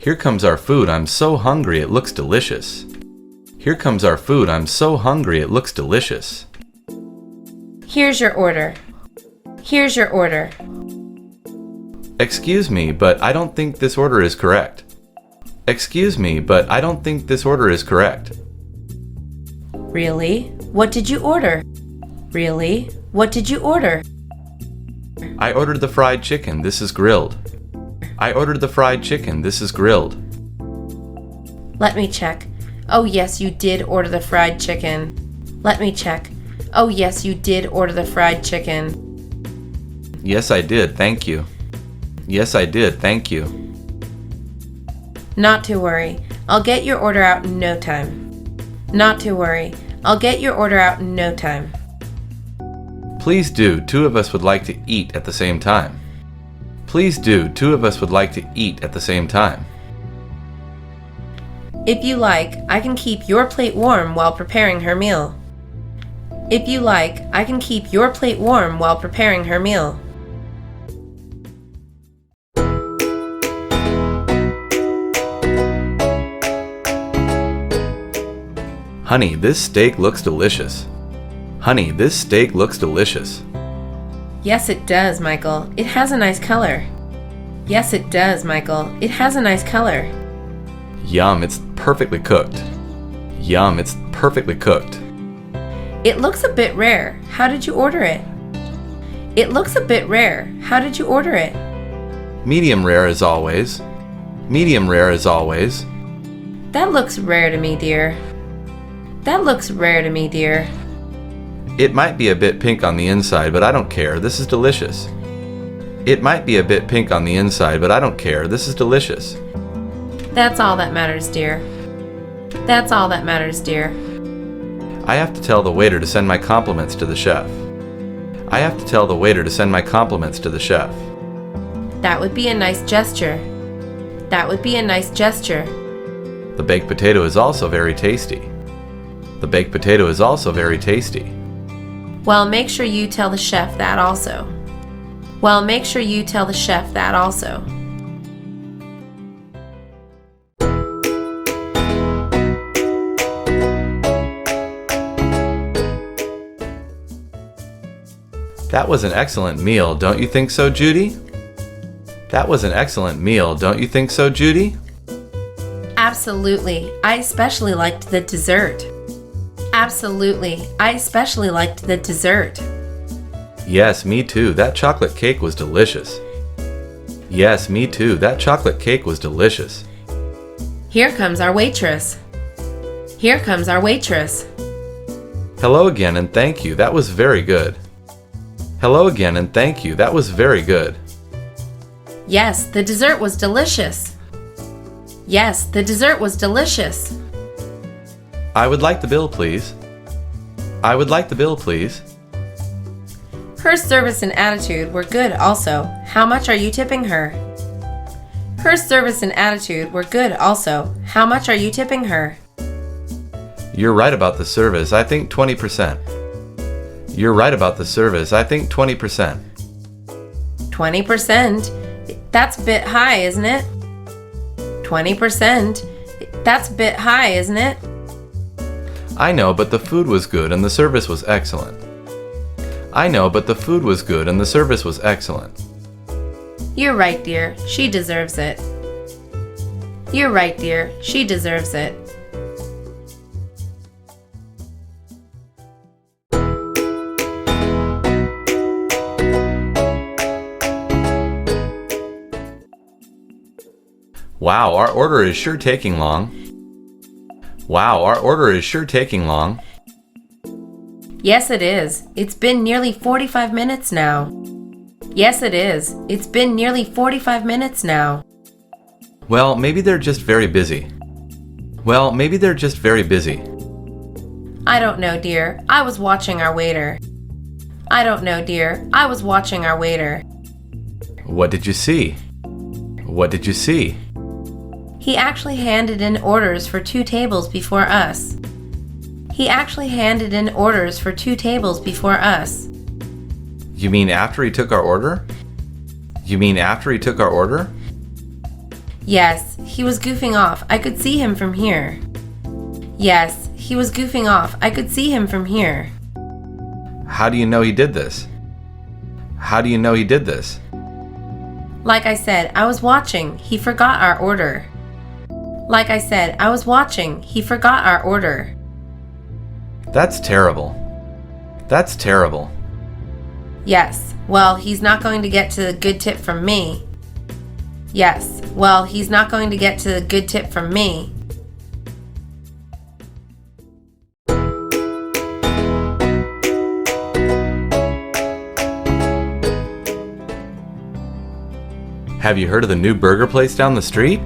Here comes our food. I'm so hungry. It looks delicious. Here comes our food. I'm so hungry. It looks delicious. Here's your order. Here's your order. Excuse me, but I don't think this order is correct. Excuse me, but I don't think this order is correct. Really? What did you order? Really? What did you order? I ordered the fried chicken. This is grilled. I ordered the fried chicken. This is grilled. Let me check. Oh yes, you did order the fried chicken. Let me check. Oh yes, you did order the fried chicken. Yes, I did. Thank you. Yes, I did. Thank you. Not to worry. I'll get your order out in no time. Not to worry. I'll get your order out in no time. Please do. Two of us would like to eat at the same time. Please do. Two of us would like to eat at the same time. If you like, I can keep your plate warm while preparing her meal. If you like, I can keep your plate warm while preparing her meal. Honey, this steak looks delicious. Honey, this steak looks delicious. Yes, it does, Michael. It has a nice color. Yes, it does, Michael. It has a nice color. Yum, it's perfectly cooked. Yum, it's perfectly cooked. It looks a bit rare. How did you order it? It looks a bit rare. How did you order it? Medium rare as always. Medium rare as always. That looks rare to me, dear. That looks rare to me, dear. It might be a bit pink on the inside, but I don't care. This is delicious. It might be a bit pink on the inside, but I don't care. This is delicious. That's all that matters, dear. That's all that matters, dear. I have to tell the waiter to send my compliments to the chef. I have to tell the waiter to send my compliments to the chef. That would be a nice gesture. That would be a nice gesture. The baked potato is also very tasty. The baked potato is also very tasty. Well, make sure you tell the chef that also. Well, make sure you tell the chef that also. That was an excellent meal, don't you think so, Judy? That was an excellent meal, don't you think so, Judy? Absolutely. I especially liked the dessert. Absolutely. I especially liked the dessert. Yes, me too. That chocolate cake was delicious. Yes, me too. That chocolate cake was delicious. Here comes our waitress. Here comes our waitress. Hello again and thank you. That was very good. Hello again and thank you. That was very good. Yes, the dessert was delicious. Yes, the dessert was delicious. I would like the bill, please. I would like the bill, please. Her service and attitude were good also. How much are you tipping her? Her service and attitude were good also. How much are you tipping her? You're right about the service. I think 20%. You're right about the service. I think 20%. 20%? That's a bit high, isn't it? 20%? That's a bit high, isn't it? I know, but the food was good and the service was excellent. I know, but the food was good and the service was excellent. You're right, dear. She deserves it. You're right, dear. She deserves it. Wow, our order is sure taking long. Wow, our order is sure taking long. Yes, it is. It's been nearly 45 minutes now. Yes, it is. It's been nearly 45 minutes now. Well, maybe they're just very busy. Well, maybe they're just very busy. I don't know, dear. I was watching our waiter. I don't know, dear. I was watching our waiter. What did you see? What did you see? He actually handed in orders for 2 tables before us. He actually handed in orders for 2 tables before us. You mean after he took our order? You mean after he took our order? Yes, he was goofing off. I could see him from here. Yes, he was goofing off. I could see him from here. How do you know he did this? How do you know he did this? Like I said, I was watching. He forgot our order. Like I said, I was watching. He forgot our order. That's terrible. That's terrible. Yes, well, he's not going to get to the good tip from me. Yes, well, he's not going to get to the good tip from me. Have you heard of the new burger place down the street?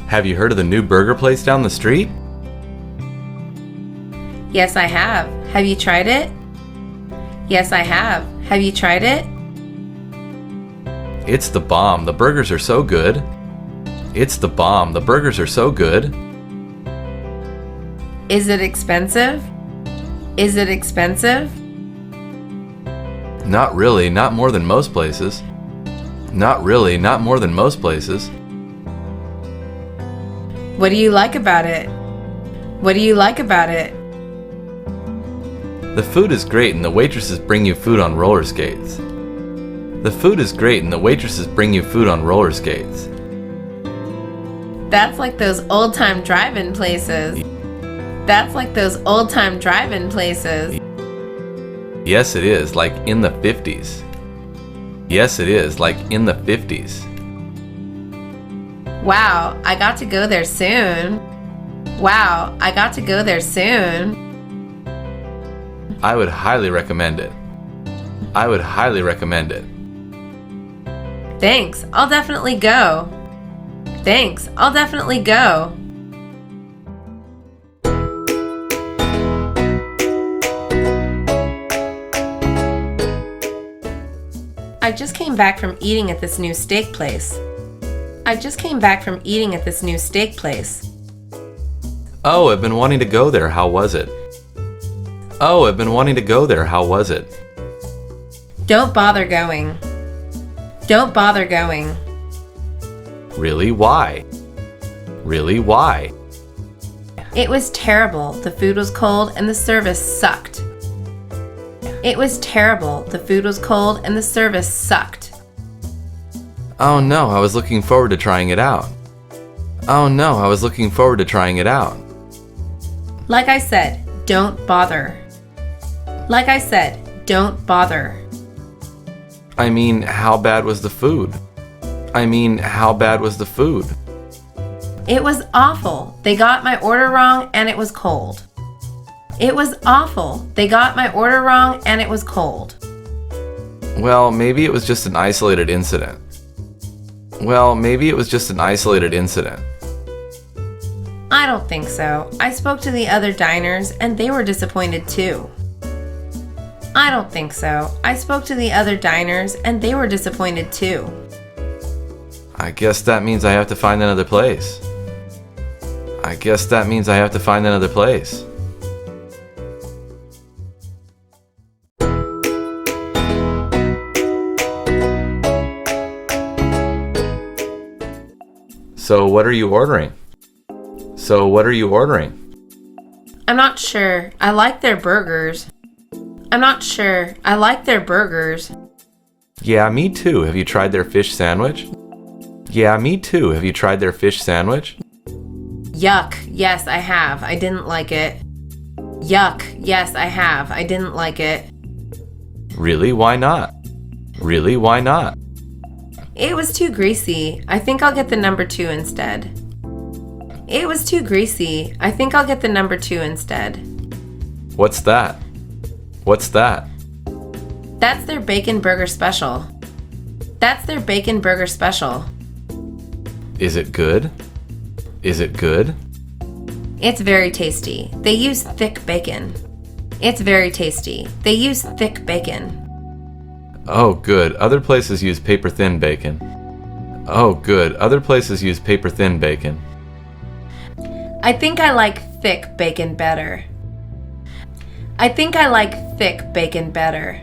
Have you heard of the new burger place down the street? Yes, I have. Have you tried it? Yes, I have. Have you tried it? It's the bomb. The burgers are so good. It's the bomb. The burgers are so good. Is it expensive? Is it expensive? Not really, not more than most places. Not really, not more than most places. What do you like about it? What do you like about it? The food is great and the waitresses bring you food on roller skates. The food is great and the waitresses bring you food on roller skates. That's like those old-time drive-in places. That's like those old-time drive-in places. Yes, it is, like in the 50s. Yes, it is, like in the 50s. Wow, I got to go there soon. Wow, I got to go there soon. I would highly recommend it. I would highly recommend it. Thanks, I'll definitely go. Thanks, I'll definitely go. I just came back from eating at this new steak place. I just came back from eating at this new steak place. Oh, I've been wanting to go there. How was it? Oh, I've been wanting to go there. How was it? Don't bother going. Don't bother going. Really? Why? Really? Why? It was terrible. The food was cold and the service sucked. It was terrible. The food was cold and the service sucked. Oh no, I was looking forward to trying it out. Oh no, I was looking forward to trying it out. Like I said, don't bother. Like I said, don't bother. I mean, how bad was the food? I mean, how bad was the food? It was awful. They got my order wrong and it was cold. It was awful. They got my order wrong and it was cold. Well, maybe it was just an isolated incident. Well, maybe it was just an isolated incident. I don't think so. I spoke to the other diners and they were disappointed too. I don't think so. I spoke to the other diners and they were disappointed too. I guess that means I have to find another place. I guess that means I have to find another place. So what are you ordering? So what are you ordering? I'm not sure. I like their burgers. I'm not sure. I like their burgers. Yeah, me too. Have you tried their fish sandwich? Yeah, me too. Have you tried their fish sandwich? Yuck. Yes, I have. I didn't like it. Yuck. Yes, I have. I didn't like it. Really? Why not? Really? Why not? It was too greasy. I think I'll get the number 2 instead. It was too greasy. I think I'll get the number 2 instead. What's that? What's that? That's their bacon burger special. That's their bacon burger special. Is it good? Is it good? It's very tasty. They use thick bacon. It's very tasty. They use thick bacon. Oh, good. Other places use paper-thin bacon. Oh, good. Other places use paper-thin bacon. I think I like thick bacon better. I think I like thick bacon better.